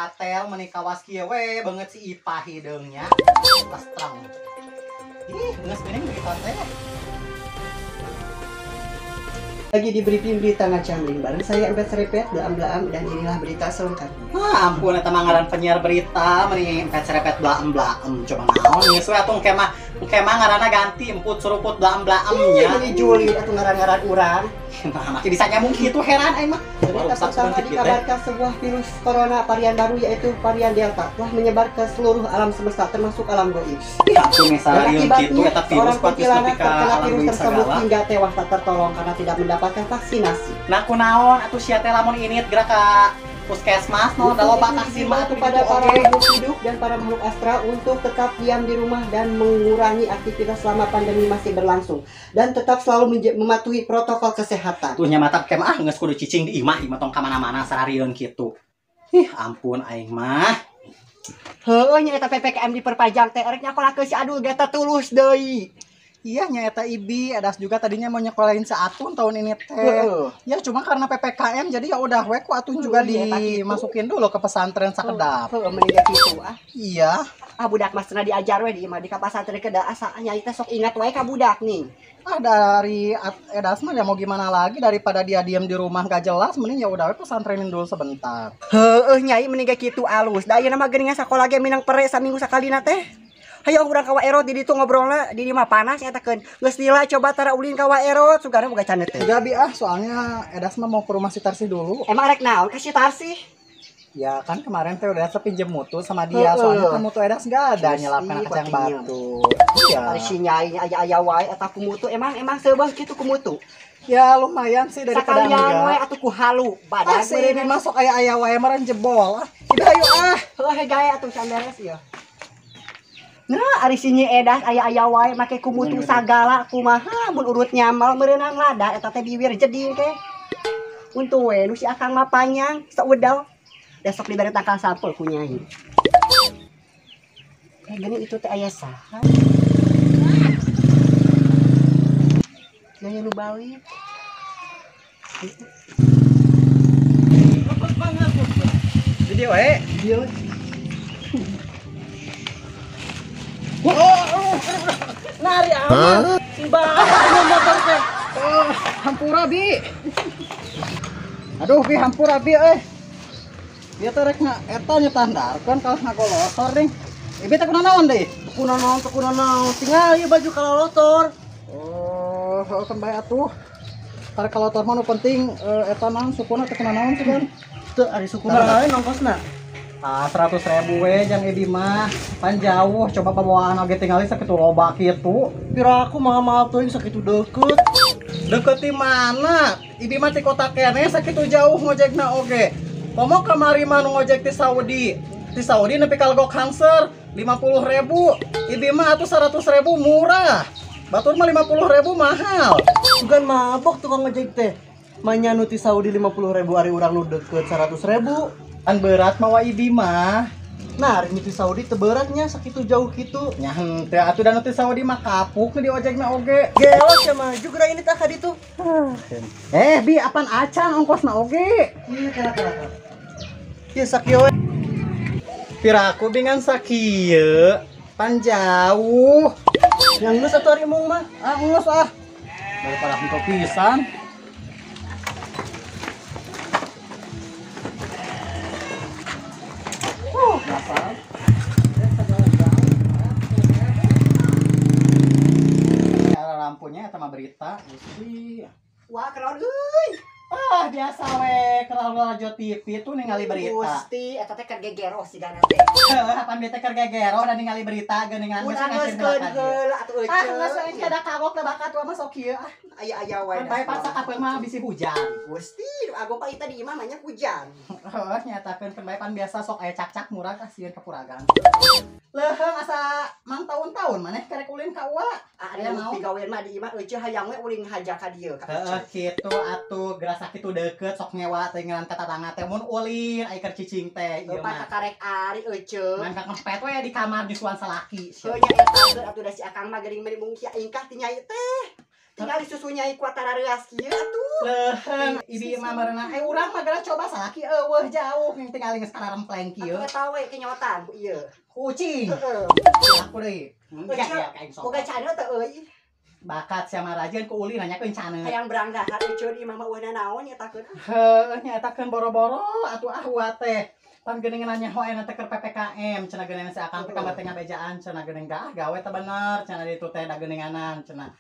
gatel menikah kawas kieu we banget si Ipah hideungnya. Pas terang. Ih, geus geuning berita teh. Lagi di briefing berita ngacamling bareng saya Empet Serepet Blaam dan inilah berita selengkapnya. Ampun eta mah ngaran penyiar berita meni Empet Serepet Blaam coba naon geus we atuh kemah ngaranna ganti emput suruput Blaam nya. Ini Juli atuh ngaran-ngaran urang. Nah, makin bisa nyambung gitu heran aing mah. Berita pertama dikabarkan sebuah virus corona varian baru yaitu varian Delta telah menyebar ke seluruh alam semesta termasuk alam goib. Ampun misalnya gitu eta virus seorang kuntilanak terkena alam virus goib tersebut segala. hingga tewas tak tertolong karena tidak mendapatkan vaksinasi. Nah kunaon atuh sia teh lamun init gerak ka puskesmas no da loba vaksin mah itu pada para makhluk hidup dan para makhluk astral untuk tetap diam di rumah dan mengurangi aktivitas selama pandemi masih berlangsung dan tetap selalu mematuhi protokol kesehatan. Tuh nya mata kem geus kudu cicing di imah tong ka mana-mana sararieun kitu. Ih ampun aing mah. Heueuh nya eta PPKM diperpanjang teh erek nyakolakeun si Adul ge tulus deui. Iya nyata Ibi, Edas juga tadinya mau nyekolahin seatun tahun ini teh. Ya cuma karena PPKM jadi ya udah we ku atun juga dimasukin dulu ke pesantren sakedap. Heueuh meninggal kitu ah. Iya. Ah budak mas cenah diajar we di imah di ka pesantren kedah asa nyai teh sok ingat wae ka budak nih. Dari Edas mah ya mau gimana lagi daripada dia diam di rumah gak jelas mending ya udah we pesantrenin dulu sebentar. Heueuh nyai meninggal kitu alus. Da ayeuna mah geuningan sakola ge minang pere saminggu sakalina teh. Hayo urang ka Waerot di ditu ngobrolna di mah panas nyatakeun. Geus lila coba tara ulin ka Waerot sugana boga canet teh. Udah Bi soalnya Edas mah mau ke rumah si Tarsi dulu. Emang rek naon ka si Tarsi? Ya kan kemarin teh udah pinjem mutu sama dia soalnya kan mutu Edas enggak ada nyelapkan kacang batu. Iya. Tarsi nyai aya wae eta kumutu emang seubeuh kitu kumutu. Ya lumayan sih daripada enggak. Sakalian wae atuh ku halu badan ini masuk aya wae meureun jebol. Udah ayo Heueuh gaya atuh sandares ieu. Nah, ari sinyi Edas aya wae make kumutu sagala kumaha mun urut nyamal meureunang lada eta teh biwir jeding teh. Untung we nu si Akang mah panjang saudal. Da sok dibere tangkal sampel ku nyai. Gini itu teh aya saha? Nyai nu balik. Video we. Dia nari amat tiba motor teh. Hampura Bi. Aduh Bi hampura Bi Dia teh rek eta nyetandarkeun kaos ngagolosor ding. Ibi teh kunaon deui? Kunaon tinggal ieu baju kalolotor. Oh, kan bae atuh. Karek kalotor mah nu penting eta naon sukuna teh kunaon sih kan? Teu ari sukuna lain ongkosna. 100.000 we jang Ibi mah. Pan jauh coba pabawaan oge tingali sakitu loba kitu. Pira aku mahal teuing sakitu deukeut. Deket di mana? Ibi mah ti kota kene sakitu jauh ngojekna oge. Komo kamari mah nu ngojek ti Saudi. Ti Saudi nepi ka legok hangser 50.000. Ibi mah atuh 100.000 murah. Batur mah 50.000 mahal. Bukan mabok tukang ngojek teh. Manya nu ti Saudi 50.000 ari urang nu deukeut 100.000. Kan berat mah Ibi mah. Nah, ari nu ti Saudi teu beratnya sakitu jauh kitu. Nya henteu atuh dan nu ti Saudi mah kapuk di ojekna oge. Geos ya mah juga ini tah ka ditu. Bi apaan acan ongkosna oge? Iya kira-kira. Ieu sakieu we. Piraku bingan sakieu. Pan jauh. Yang geus atuh ari mung mah. Geus daripada henteu pisan. Lampunya eta mah berita isi. Wah, keraon euy. Biasa we kalau radio TV tuh ningali berita. Gusti, eta teh keur gegero sigana teh. Apaan bete keur gegero dan ningali berita geuningan Mun anggeuskeun heula atuh euy. Geus we kada kagok da bakat mah sok kieu. Aya wae. Bae pasak apeung mah bisi hujan. Gusti, agung ka ita di imah mah nya hujan. Nyatakeun keur bae pan biasa sok aya cak-cak murah kasieun ka Puragan. Leuheung asa mang tahun-tahun maneh karek ulin ka Uwa. Ari mau digawean mah di imah eueuh hayang we ulin haja ka dieu ka. Kitu atuh gerasa kitu deukeut sok nyewa teh ngaran ka tatangga teh mun ulin aya keur cicing teh ieu mah. Bapak karek ari eueuh. Main ka ngepet we di kamar nyusuan salaki. Heuh nya eta keur atuh da si Akang mah geuning meri mungki ingkah ti nyai teh. tinggal susunya kuat tarareas kieu atuh. Leuheung ibi mah merenang. Urang mah geura coba salaki eueuh jauh yang tinggal geus kararempleng kieu. Atuh tahu we kenyotan ku ieu. Kucing. Heeh. Aku deui. Ya kain sok. Boga cane teh euy. Bakat sia mah rajin ku uli nanyakeun cane. Hayang beranggahan euceun imah mah weuna naon nyatakeun. Heuh nyatakeun boro-boro atuh ahwa teh. Pan geuning nanya hoe na teh keur PPKM cenah geuning si akang teh kamar teh ngabejaan cenah geuning gawe teh bener cenah ditu teh da geuninganan cenah.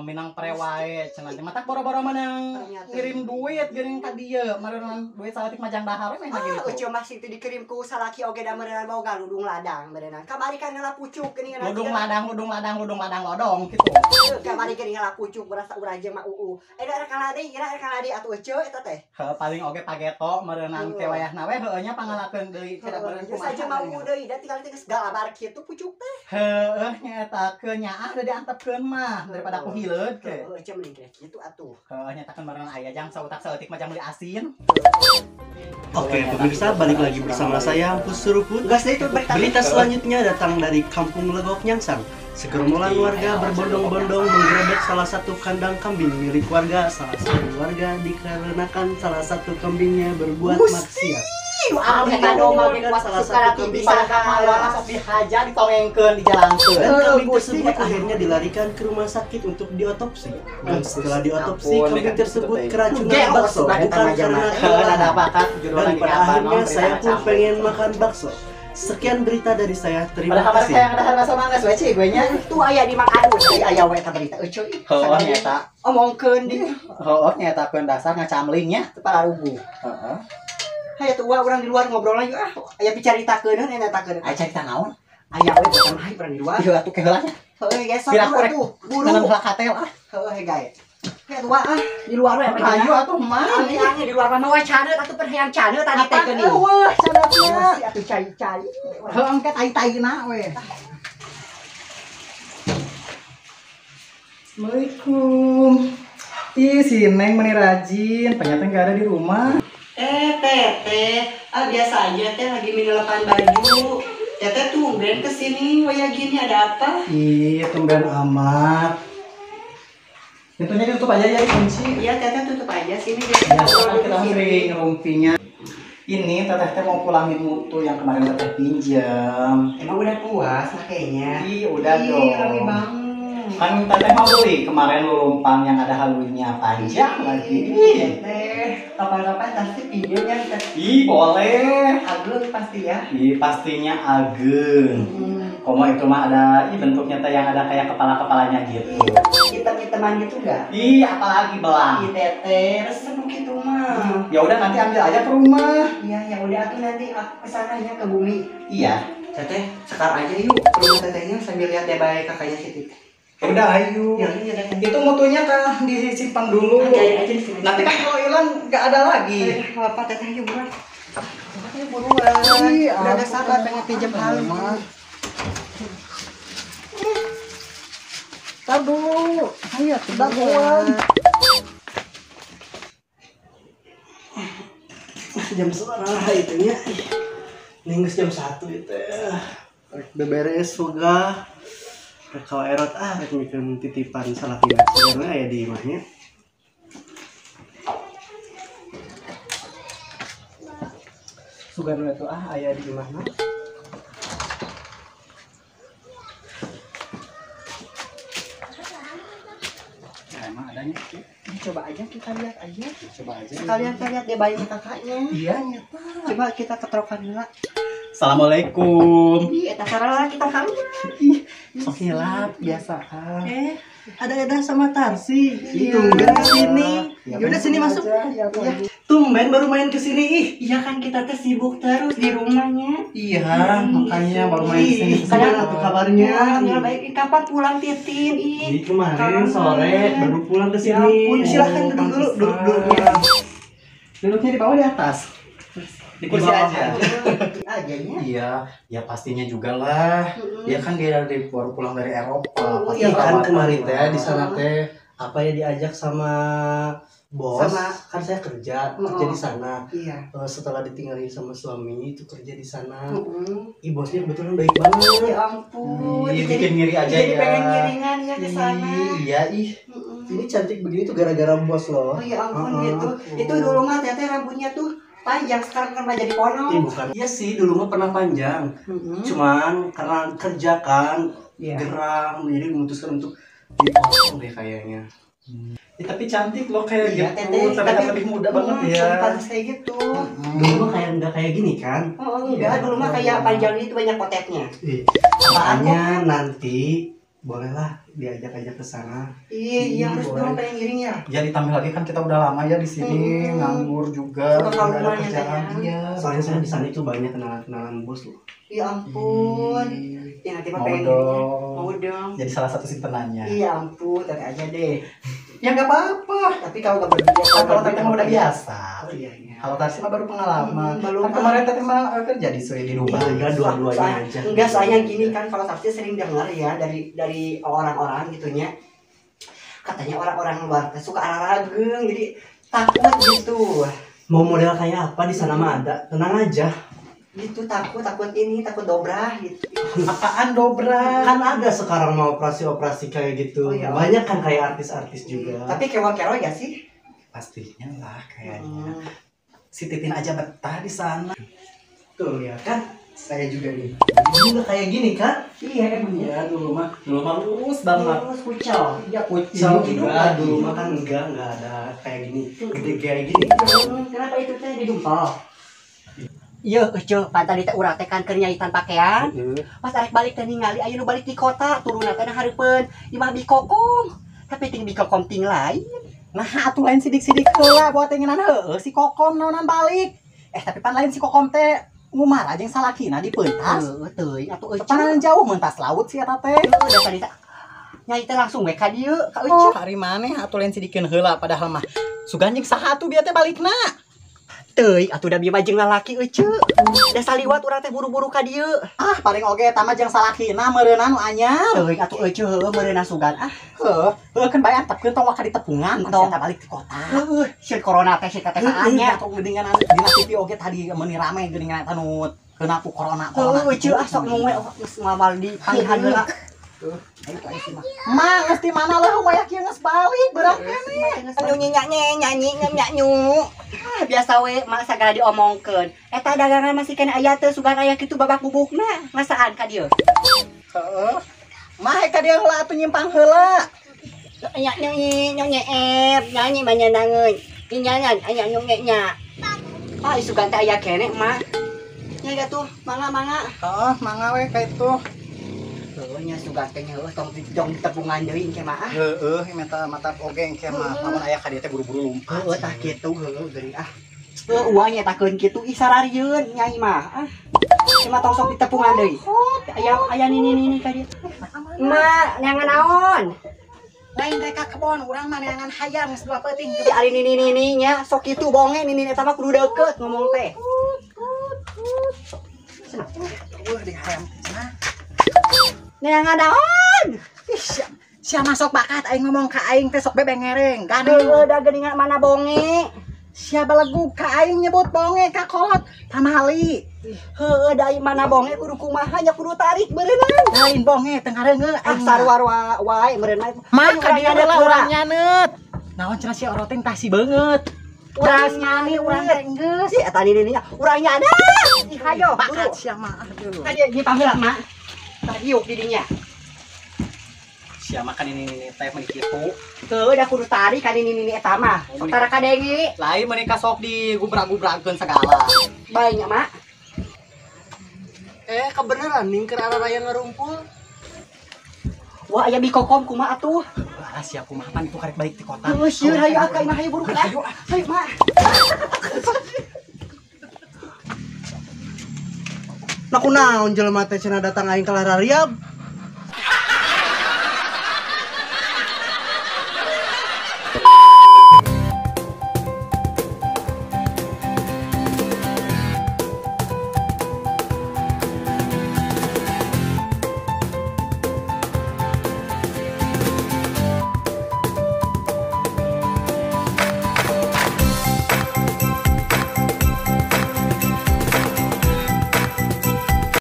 Minang pre wae cenah mata boro-boro menang ngirim duit geuning ka dieu mareunang duit saeutik majang dahar we mah gitu. Euceun mah situ dikirim ku salaki oge da meureunang boga ludung ladang meureunang. Kamari kan ngalapucuk geuning Ludung ladang lodong kitu. Kamari geuning ngalapucuk berasa urang jeung mah daerah kaladi atuh euceun eta teh. Heuh paling oge pageto mareunang teh wayahna we heueuh nya pangalakeun deui kada beureun Geus aja mau deui da tinggal teh geus galabar kitu pucuk teh. Heueuh nyatakeun nyaah da diantepkeun mah daripada aku hileud ke. Euceun mending kitu atuh. Heueuh nyatakeun mareunang aya jang sautak saeutik mah jang beli asin. Oke pemirsa, balik lagi bersama saya Ampus Suruput. Gas itu Berita selanjutnya datang dari Kampung Legok Nyangsang. Segerombolan warga berbondong-bondong menggerebek salah satu kandang kambing milik warga. Salah satu warga dikarenakan salah satu kambingnya berbuat maksiat. Kita doma ge kuat Salah sekarang satu kambing Bisa kamala sok dihaja ditongengkeun dijalankeun. dan kambing tersebut akhirnya dilarikan ke rumah sakit untuk diotopsi. Dan setelah diotopsi, kambing tersebut keracunan bakso bukan karena kelelahan. Dan pada akhirnya saya pun pengen makan bakso. Sekian berita dari saya, terima Pada kabar kasih. kayak ada bakso mangga we cie gue nya. Itu aya di Mang Adu teh aya we eta berita euceun. Heueuh nyata. Omongkeun di Heueuh nyatakeun dasar ngacamling nya. para rugu. Heeh. Hayu tua urang di luar ngobrol lagi aya picaritakeun nyatakeun. Aya carita naon? Aya we bukan hai urang di luar. Ieu atuh keheula nya. Heueuh geus Pira kurek atuh buru. Dengan heula katel ah. Heueuh gae. Hayu tua di luar we Ayo atuh mah. Angin di luar mah we caneut atuh perhayang caneut tadi teh geuning. Eueuh cadatnya. Atuh cai-cai. Heueuh angkat tai-taina we. Assalamualaikum. Ih si Neng meni rajin, ternyata nggak ada di rumah. Teteh, biasa aja teh lagi minelepan baju. Teteh tumben kesini, waya gini ada apa? Ih, tumben amat. Pintunya ditutup aja ya, kunci. Iya teteh tutup aja sini Ya, kan kita sering ngerumpinya. Ini teteh teh mau pulangin mutu yang kemarin teteh pinjam. Emang udah puas makanya. Ih, udah Ih, dong. rame banget. Kan teteh mau beli kemarin lumpang yang ada halunya panjang lagi. Teteh, kapan-kapan pasti pinjam ya teteh. Ih, boleh. Agung pasti ya. Ih, pastinya ageng. Komo itu mah ada bentuknya teh yang ada kayak kepala-kepalanya gitu. Hitam-hitaman gitu enggak? Ih, apalagi belang. Ih teteh, resep gitu mah. Ya udah nanti ambil aja ke rumah. Iya, ya udah aku nanti kesananya ke bumi. Iya. Teteh, sekarang aja yuk ke rumah tetehnya sambil lihat deh baik kakaknya Siti. Udah ayo. Ya, iya teteh. Itu mutunya kan disimpan dulu. Ajarin aja di sini. Nanti kan kalau hilang nggak ada lagi. Apa teteh yuk buruan. Teteh buruan. Ih, Udah ada ampun. sabar pengen pinjam hal. Tar dulu. Ayo, sudah Buruan. Jam setengah itunya. Ninggus jam 1 itu. Beberes suga. Kalau erot rek mikeun titipan salakina. Sebenarnya aya di imahnya. Sugar itu aya di mana? Ya, emang adanya. Coba aja kita lihat aja. Coba aja. Sekalian kita lihat deh bayi kakaknya. Iya, nyata. Coba kita ketrokan dulu. Assalamualaikum. Ih, eta sarala kita kali. Sok hilap biasa. Ada Eda sama Tarsi. Iya. Tumben kesini. Ya, Yaudah sini masuk. Ya, Tumben baru main kesini ih. Iya kan kita teh sibuk terus di rumahnya. Iya, makanya baru main kesini. Gimana tuh kabarnya? Alhamdulillah baik. Kapan pulang Titin? Ini kemarin sore baru pulang ke Ya sini. ampun, silahkan duduk dulu, duduk. Duduknya di bawah di atas. Di kursi bawah aja. Aja nya. Iya, ya pastinya juga lah. Dia kan dia baru pulang dari Eropa. Pasti Iya kan perawatan kemarin teh lah. di sana teh apa ya diajak sama bos. Sama- Kan saya kerja di sana. Iya. Setelah ditinggalin sama suami itu kerja di sana. Heeh. Ih bosnya kebetulan baik banget. Ya ampun. Ih, bikin ngiri aja jadi ya. pengen ngiringan ya ke sana. Iya, ih. Heeh. Ini cantik begini tuh gara-gara bos loh. Oh ya ampun gitu. Itu dulu mah teteh rambutnya tuh panjang, sekarang kan jadi Ih, ponong. bukan. Iya sih, dulu mah pernah panjang. Cuman karena kerja kan, Iya. geram, jadi memutuskan untuk dipotong deh kayaknya. Tapi cantik loh kayak Iya, gitu. teteh. Terlihat lebih muda banget ya. Pantas kayak gitu. Dulu mah kayak nggak kayak gini kan? Oh enggak, dulu mah kayak panjang itu banyak potetnya. Makanya nanti bolehlah diajak-ajak ke sana. Iya, harus boleh. dong pengen ngiring ya. Ya ditambah lagi kan kita udah lama ya di sini nganggur juga. Suka nggak ada keluar ya, kerjaan. Teh, Iya. Soalnya saya di sana itu banyak kenalan-kenalan bos loh. Ya ampun. Ya nanti mah Mau pengen dong. Mau dong. Jadi salah satu simpenannya. Iya ampun, teteh aja deh. Ya nggak apa-apa. Tapi kalau nggak berdua, Kalau teteh mah udah biasa. Oh iya iya. Kalau Tarsi mah baru pengalaman. Belum. Kan kemarin teteh mah kerja di Dubai. Iya, dua-duanya aja. Enggak, soalnya gini kan kalau Sakti sering dengar ya dari orang-orang gitunya. Katanya orang-orang luar teh suka arah-arageng, jadi takut gitu. Mau model kayak apa di sana mah ada. Tenang aja. Gitu takut takut dobrah gitu. Apaan dobrak? Kan ada sekarang mau operasi-operasi kayak gitu. Oh, iya. Banyak kan kayak artis-artis juga. Tapi kero-kero ya sih. Pastinya lah kayaknya. Si Titin aja betah di sana. Tuh ya kan, saya juga nih. Juga kayak gini kan? Iya emang ya. Ya dulu mah lurus banget. Terus kucel. Ya Jauh kucel hidup enggak, lagi. dulu mah kan enggak ada kayak gini. Gede kayak gini. Kenapa itu teh didumpal? Iya, ece, pantai di teh urang teh kan keur nyaitan pakaian. Pas arek balik teh ningali aya nu balik di kota, turunna teh hareupeun imah bikokong. Tapi ting bikokong ting lain. Nah, atuh lain sidik-sidik heula buat tengenan heueuh si Kokom naonan balik. Tapi pan lain si Kokom teh ngumar aja yang salakina di pentas. Heuh, teuing atuh ece. Panan jauh mentas laut si eta teh. Udah tadi teh nyai teh langsung we ka dieu, ka ece. Hari maneh atuh lain sidikeun heula padahal mah sugan jeung saha atuh bieu teh balikna. Teuing atuh da bieu mah jeung lalaki ece. Da saliwat urang teh buru-buru ka dieu. Ah, paling oge eta mah jeung salakina meureunna nu anyar. Teuing atuh ece heueuh meureunna sugan. Heuh kan bae antepkeun tong waka ditepungan pas Tong. eta balik ke kota. Heueuh, sieun corona teh sieun teh saanya. Atuh geuningan dina TV oge tadi meuni rame geuningan eta nu keuna ku corona. Heueuh, ece sok nu we geus ngamal di panggihan heula. Ma, geus di mana leuh wayah kieu geus balik beurang keneh. Anu nyanyi Ah, biasa we mak sagala diomongkeun. Eta dagangan masih kena aya teh sugan aya kitu babak bubukna. Ngasaan ka dieu? Heeh. Mah ka dia heula atuh nyimpang heula. Nyanyi mah nyandangeun. Nyanyan aya nyongenya. Ah, sugan teh aya keneh mak. Nya gatuh, mangga. Heeh, mangga we ka itu. Heueuh nya sugan teh nya tong ditepungan deui engke mah. Heeh, mata oge engke mah lamun aya ka dieu teh buru-buru lumpat. Heueuh tah kitu heueuh geuning ah. Heueuh uang nya takeun kitu ih sararieun nyai mah. Ah. Cuma tong sok ditepungan deui. Aya nini ka dieu. Mak, nyangan naon? Lain teh ka kebon, urang mah neangan hayang geus dua peuting. Di ari nini nya sok kitu bonge nini eta mah kudu deukeut ngomong teh. Eueuh di hayam cenah. Nyangan naon? Ih, sia masuk bakat aing ngomong ka aing teh sok bebengereng. Heueuh Gading. da geuningan mana bonge. Sia belegug ka aing nyebut bonge ka kolot pamali. Heueuh da mana bonge kudu kumaha nya kudu tarik beureunan. Lain bonge teu ngareungeun Ah sarwar wae meureun mah. Mah ka dieu heula urang nyaneut. Naon cenah si Oroteng tah si beungeut. Urang nyani urang teh geus. Si eta nini nya urang nya ada. Ih hayo buru. Bakat sia mah aduh. Tadi nyimpang heula mak. Tadi yuk di dinya. Sia makan ini teh meni kitu. Heueuh da kudu tarik ka nini eta mah. Tara ka dengi. Lain menikah sok digubrak-gubrakeun segala. Bae nya mak. Kebeneran ning keur arah raya ngarumpul. Wah aya bikokom kumaha atuh. Ah sia kumaha pan itu karek balik di kota. Heueuh sieun hayu akak imah hayu buru ka. Hayu mak. Nah kunaon jelema teh cenah datang aing ka Larariab.